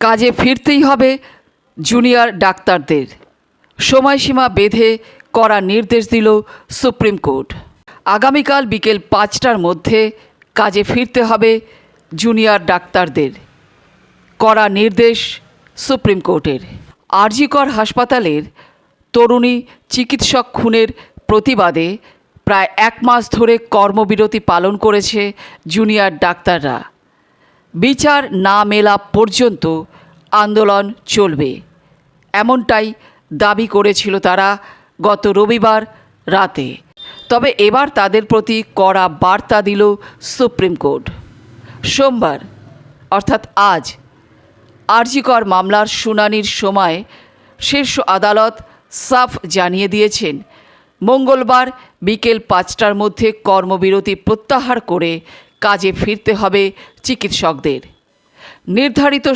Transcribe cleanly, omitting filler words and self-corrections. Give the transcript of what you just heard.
কাজে ফিরতেই হবে জুনিয়র ডাক্তারদের। সময়সীমা বেঁধে কড়া নির্দেশ দিল সুপ্রিম কোর্ট। আগামীকাল বিকেল 5টার মধ্যে কাজে ফিরতে হবে জুনিয়র ডাক্তারদের। কড়া নির্দেশ সুপ্রিম কোর্টের। আরজিকর হাসপাতালের তরুণী চিকিৎসক খুনের প্রতিবাদে প্রায় 1 মাস ধরে কর্মবিরতি পালন করেছে জুনিয়র ডাক্তাররা। বিচার না মেলা পর্যন্ত আন্দোলন চলবে, এমনটাই দাবি করেছিল তারা গত রবিবার রাতে। তবে এবার তাদের প্রতি কড়া বার্তা দিল সুপ্রিম কোর্ট। সোমবার অর্থাৎ আজ আরজিকর মামলার শুনানির সময় শীর্ষ আদালত সাফ জানিয়ে দিয়েছেন, মঙ্গলবার বিকেল 5টার মধ্যে কর্মবিরতি প্রত্যাহার করে কাজে ফিরতে হবে চিকিৎসকদের। নির্ধারিত